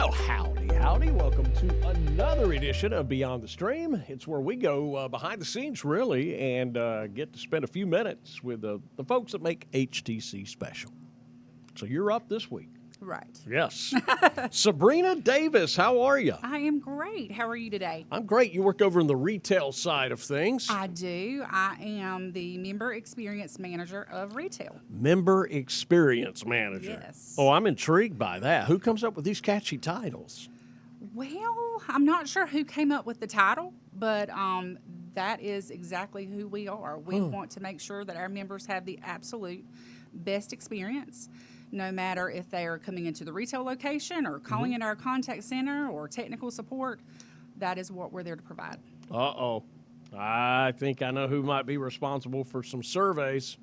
Well, howdy, howdy. Welcome to another edition of Beyond the Stream. It's where we go behind the scenes, really, and get to spend a few minutes with the folks that make HTC special. So you're up this week. Right. Yes. Sabrina Davis, how are you? I am great. How are you today? I'm great. You work over in the retail side of things. I do. I am the Member Experience Manager of Retail. Member Experience Manager. Yes. Oh, I'm intrigued by that. Who comes up with these catchy titles? Well, I'm not sure who came up with the title, but that is exactly who we are. We want to make sure that our members have the absolute best experience, no matter if they are coming into the retail location or calling into our contact center or technical support. That is what we're there to provide. Uh-oh. I think I know who might be responsible for some surveys.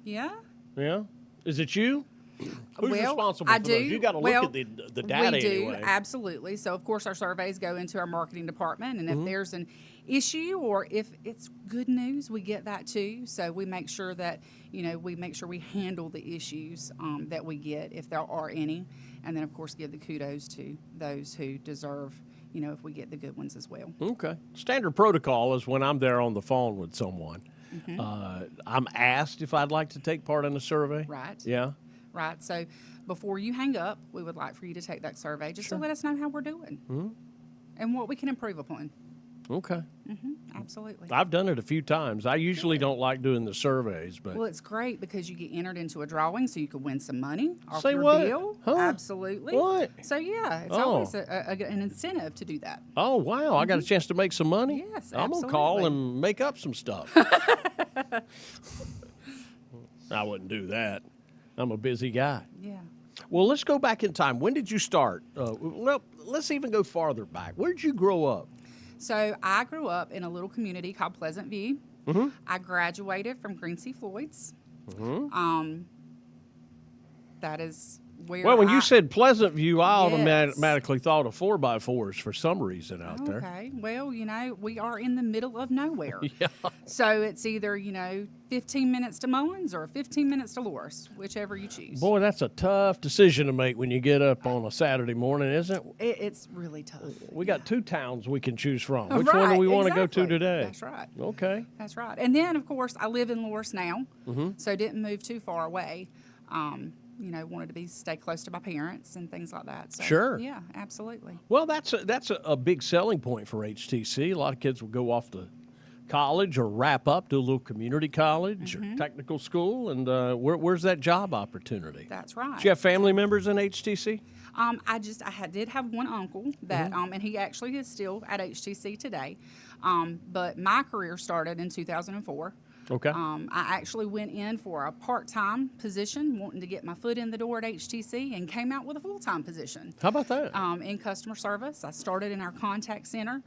Yeah? Yeah? Is it you? Who's Well, responsible I for do. those? You got to look at the data we do, anyway. Absolutely. So, of course, our surveys go into our marketing department, and if there's an issue or if it's good news, we get that too. So we make sure that, we handle the issues that we get, if there are any, and then, of course, give the kudos to those who deserve, if we get the good ones as well. Okay. Standard protocol is when I'm there on the phone with someone, I'm asked if I'd like to take part in the survey. Right. Yeah. Right. So before you hang up, we would like for you to take that survey just to let us know how we're doing and what we can improve upon. Okay. Absolutely. I've done it a few times. I usually don't like doing the surveys, but Well, it's great because you get entered into a drawing so you can win some money off Say your what? bill. Huh? Absolutely. What? So, yeah, it's always an incentive to do that. oh wow, I got a chance to make some money. Yes, I'm gonna call absolutely. and make up some stuff. I wouldn't do that. I'm a busy guy. Yeah. Well, let's go back in time. When did you start? Well, let's even go farther back. Where did you grow up? So I grew up in a little community called Pleasant View. I graduated from Green Sea Floyd's. That is where Well, when you said Pleasant View, I Yes. automatically thought of 4x4s for some reason out there. Okay. Well, we are in the middle of nowhere. Yeah. So it's either, 15 minutes to Mullins or 15 minutes to Loris, whichever you choose. Boy, that's a tough decision to make when you get up on a Saturday morning, isn't it? It's really tough. We got two towns we can choose from. Which one do we want to go to today? That's right. Okay. That's right. And then, of course, I live in Loris now, so didn't move too far away. Wanted to stay close to my parents and things like that. So, Sure. Yeah, absolutely. Well, that's a big selling point for HTC. A lot of kids will go off to college or wrap up, do a little community college or technical school, and where's that job opportunity? That's right. Do you have family members in HTC? Did have one uncle that, and he actually is still at HTC today. But my career started in 2004. Okay. I actually went in for a part-time position, wanting to get my foot in the door at HTC, and came out with a full-time position. How about that? In customer service. I started in our contact center,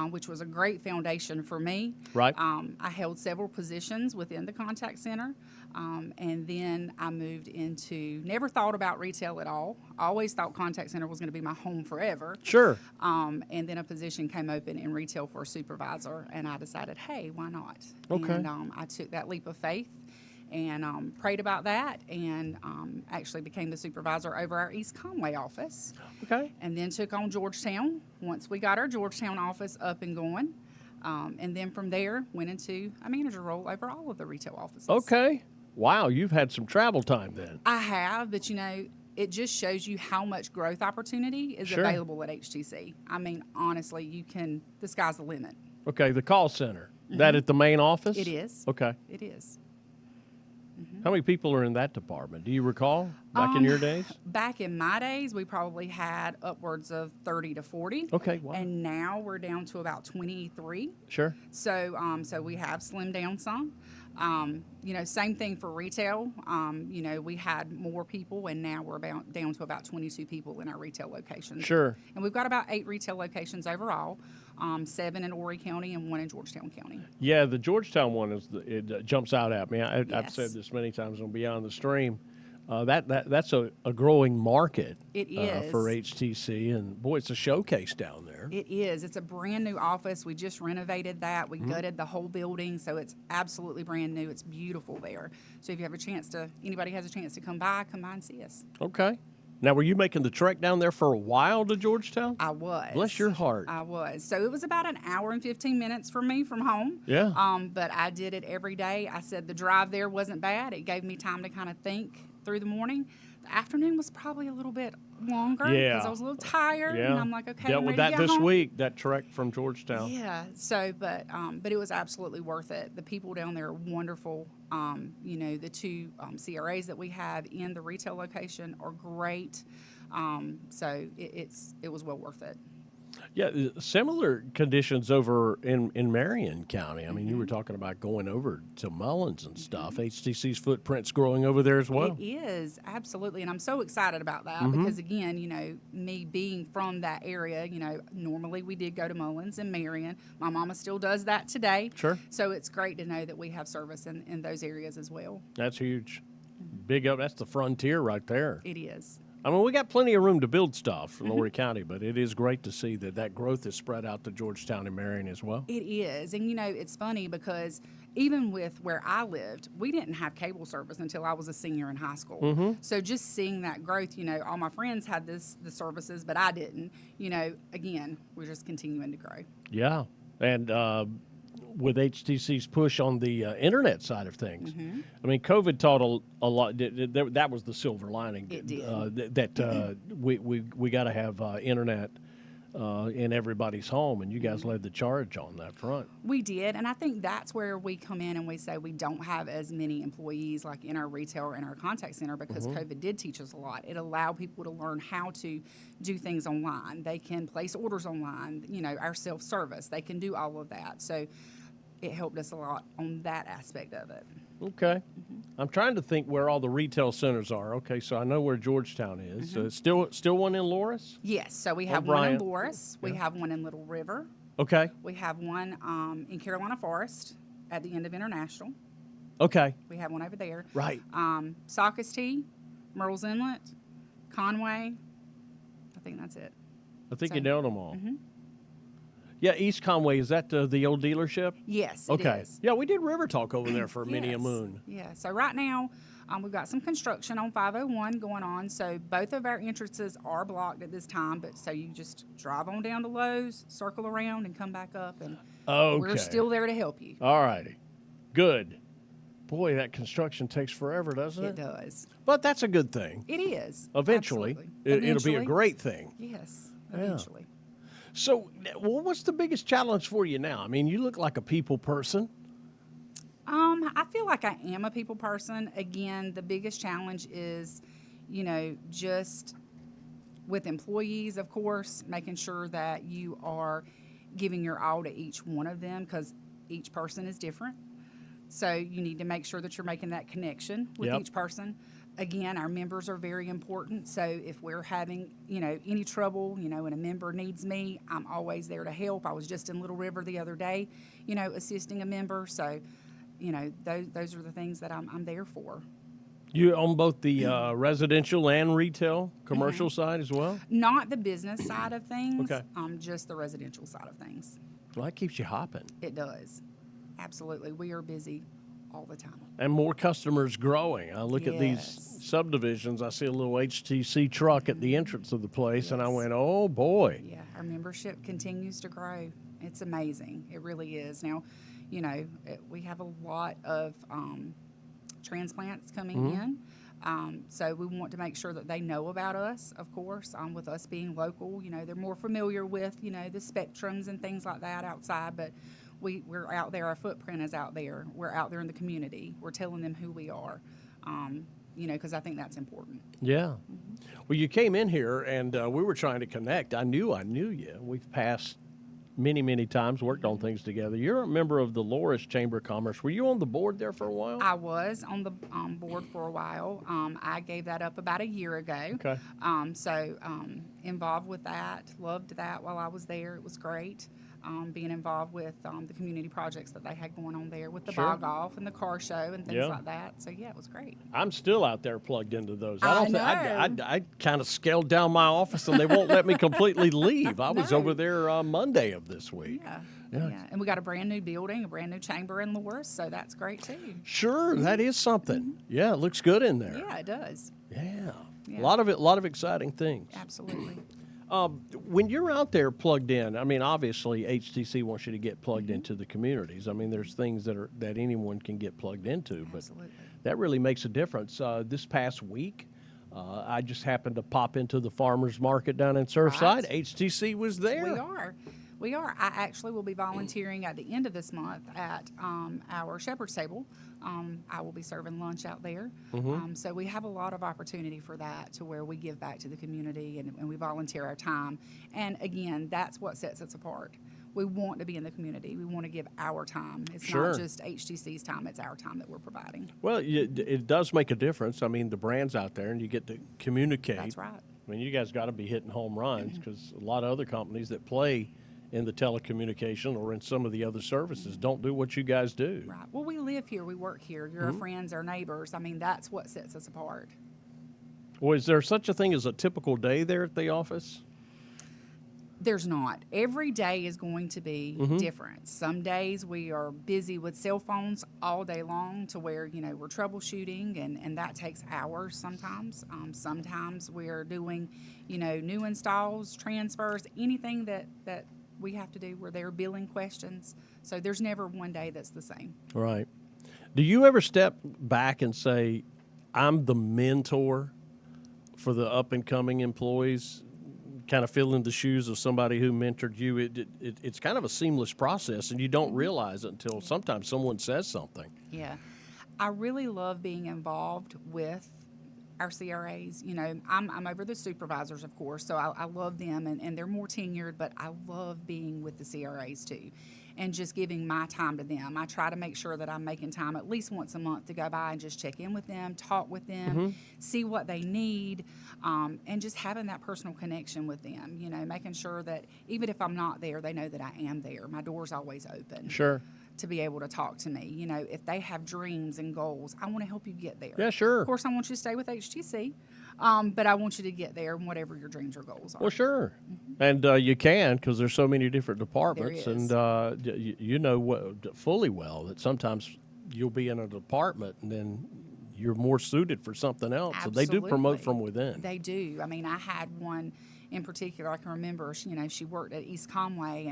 which was a great foundation for me. Right. I held several positions within the contact center, and then I moved into, never thought about retail at all. I always thought contact center was going to be my home forever. Sure. And then a position came open in retail for a supervisor, and I decided, hey, why not? Okay. And I took that leap of faith and prayed about that, and actually became the supervisor over our East Conway office. Okay. And then took on Georgetown once we got our Georgetown office up and going. And then from there, went into a manager role over all of the retail offices. Okay. Wow, you've had some travel time then. I have, but it just shows you how much growth opportunity is Sure. available at HTC. I mean, honestly, the sky's the limit. Okay, the call center. That at the main office? It is. Okay. It is. How many people are in that department? Do you recall back in your days? Back in my days, we probably had upwards of 30 to 40. Okay, wow. And now we're down to about 23. Sure. So, so we have slimmed down some. Same thing for retail. We had more people, and now we're down to about 22 people in our retail locations. Sure. And we've got about 8 retail locations overall, 7 in Horry County and 1 in Georgetown County. Yeah, the Georgetown one it jumps out at me. I've Yes. said this many times on Beyond the Stream. That's a growing market. It is. For HTC, and boy, it's a showcase down there. It is. It's a brand new office. We just renovated that. We gutted the whole building, so it's absolutely brand new. It's beautiful there. So if you have anybody has a chance to come by and see us. Okay. Now, were you making the trek down there for a while to Georgetown? I was. Bless your heart. I was. So it was about an hour and 15 minutes for me from home. Yeah. But I did it every day. I said the drive there wasn't bad. It gave me time to kind of think through the morning. The afternoon was probably a little bit longer because I was a little tired. Yeah. And I'm like, okay, Dealt I'm with ready that to go this home. week, that trek from Georgetown. Yeah. So, but it was absolutely worth it. The people down there are wonderful. You know, the two CRAs that we have in the retail location are great. So it was well worth it. Yeah, similar conditions over in Marion County. I mean, you were talking about going over to Mullins and stuff. HTC's footprint's growing over there as well. It is, absolutely. And I'm so excited about that because, again, you know, me being from that area, you know, normally we did go to Mullins and Marion. My mama still does that today. Sure. So it's great to know that we have service in those areas as well. That's huge. Big up. That's the frontier right there. It is. I mean, we got plenty of room to build stuff in Lorry County, but it is great to see that growth is spread out to Georgetown and Marion as well. It is. And, you know, it's funny because even with where I lived, we didn't have cable service until I was a senior in high school. So just seeing that growth, you know, all my friends had the services, but I didn't. You know, again, we're just continuing to grow. Yeah. And with HTC's push on the internet side of things, I mean, COVID taught a lot. That was the silver lining. It did. That we got to have internet in everybody's home, and you guys led the charge on that front. We did, and I think that's where we come in and we say we don't have as many employees like in our retail or in our contact center because COVID did teach us a lot. It allowed people to learn how to do things online. They can place orders online, you know, our self-service. They can do all of that. So it helped us a lot on that aspect of it. Okay. I'm trying to think where all the retail centers are. Okay, so I know where Georgetown is. Still one in Loris? Yes, so we have one in Loris. We have one in Little River. Okay. We have one in Carolina Forest at the end of International. Okay. We have one over there. Right. Sockasty, Myrtle's Inlet, Conway. I think that's it. I think you nailed them all. Yeah, East Conway, is that the old dealership? Yes, it Okay. is. Yeah, we did RiverTalk over there for many a Yes. moon. Yeah, so right now we've got some construction on 501 going on. So both of our entrances are blocked at this time, but so you just drive on down to Lowe's, circle around, and come back up, and we're still there to help you. All righty. Good. Boy, that construction takes forever, doesn't It it? does. But that's a good thing. It is. Eventually. Absolutely. It'll be a Eventually. great thing. Yes, eventually. So, well, what's the biggest challenge for you now? I mean, you look like a people person. I feel like I am a people person. Again, the biggest challenge is, you know, just with employees, of course, making sure that you are giving your all to each one of them because each person is different. So you need to make sure that you're making that connection with each person. Again, our members are very important. So if we're having, you know, any trouble, you know, and a member needs me, I'm always there to help. I was just in Little River the other day, you know, assisting a member. So, you know, those are the things that I'm there for. You own both the residential and retail commercial side as well? Not the business side of things. Okay. Just the residential side of things. Well, that keeps you hopping. It does. Absolutely. We are busy all the time. And more customers growing. I look at these subdivisions. I see a little HTC truck at the entrance of the place, and I went, oh, boy. Yeah, our membership continues to grow. It's amazing. It really is. Now, you know, we have a lot of transplants coming in. So we want to make sure that they know about us, of course, with us being local. You know, they're more familiar with, you know, the spectrums and things like that outside, but we're out there. Our footprint is out there. We're out there in the community. We're telling them who we are, you know, because I think that's important. Yeah. Well, you came in here, and we were trying to connect. I knew you. We've passed many times, worked on things together. You're a member of the Loris Chamber of Commerce. Were you on the board there for a while? I was on the board for a while. I gave that up about a year ago. Okay. So involved with that, loved that while I was there. It was great. Being involved with the community projects that they had going on there with the bog off and the car show and things like that. So yeah, it was great. I'm still out there plugged into those. I I kind of scaled down my office, and they won't let me completely leave. I was over there Monday of this week. Yeah. And we got a brand new building, a brand new chamber in Loris, so that's great too. Sure, that is something. Yeah, it looks good in there. Yeah, it does. Yeah. Yeah. A lot of exciting things. Absolutely. When you're out there plugged in, I mean, obviously HTC wants you to get plugged Mm-hmm. into the communities. I mean, there's things that anyone can get plugged into, but Absolutely. that really makes a difference. This past week, I just happened to pop into the farmers market down in Surfside. Right. HTC was there. We are. We are. I actually will be volunteering at the end of this month at our Shepherd's Table. I will be serving lunch out there. So we have a lot of opportunity for that, to where we give back to the community and we volunteer our time. And again, that's what sets us apart. We want to be in the community. We want to give our time. It's Sure. not just HTC's time, it's our time that we're providing. Well, it does make a difference. I mean, the brand's out there, and you get to communicate. That's right. I mean, you guys got to be hitting home runs, because a lot of other companies that play in the telecommunication or in some of the other services don't do what you guys do. Right. Well, we live here. We work here. You're our friends, our neighbors. I mean, that's what sets us apart. Well, is there such a thing as a typical day there at the office? There's not. Every day is going to be different. Some days we are busy with cell phones all day long, to where, we're troubleshooting, and that takes hours sometimes. Sometimes we're doing, new installs, transfers, anything that we have to do. We're there billing questions. So there's never one day that's the same. Right. Do you ever step back and say, I'm the mentor for the up-and-coming employees, kind of fill in the shoes of somebody who mentored you? It's kind of a seamless process, and you don't realize it until sometimes someone says something. Yeah. I really love being involved with our CRAs. I'm over the supervisors, of course, so I love them, and they're more tenured, but I love being with the CRAs too, and just giving my time to them. I try to make sure that I'm making time at least once a month to go by and just check in with them, talk with them, see what they need, and just having that personal connection with them, making sure that even if I'm not there, they know that I am there. My door's always open. Sure. To be able to talk to me. If they have dreams and goals, I want to help you get there. Yeah, sure. Of course, I want you to stay with HTC, but I want you to get there in whatever your dreams or goals are. Well, sure. And you can, because there's so many different departments. There is. And you know fully well that sometimes you'll be in a department and then you're more suited for something else. Absolutely. So they do promote from within. They do. I mean, I had one in particular, I can remember, she worked at East Conway,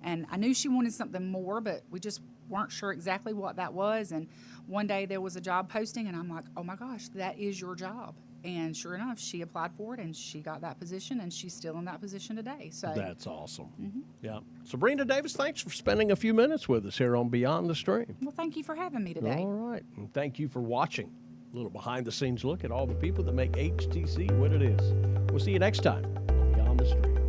and I knew she wanted something more, but we just weren't sure exactly what that was. And one day there was a job posting, and I'm like, oh my gosh, that is your job. And sure enough, she applied for it, and she got that position, and she's still in that position today. So That's awesome. Yeah. Sabrina Davis, thanks for spending a few minutes with us here on Beyond the Stream. well, thank you for having me today. All right. And thank you for watching. A little behind-the-scenes look at all the people that make HTC what it is. We'll see you next time on Beyond the Stream.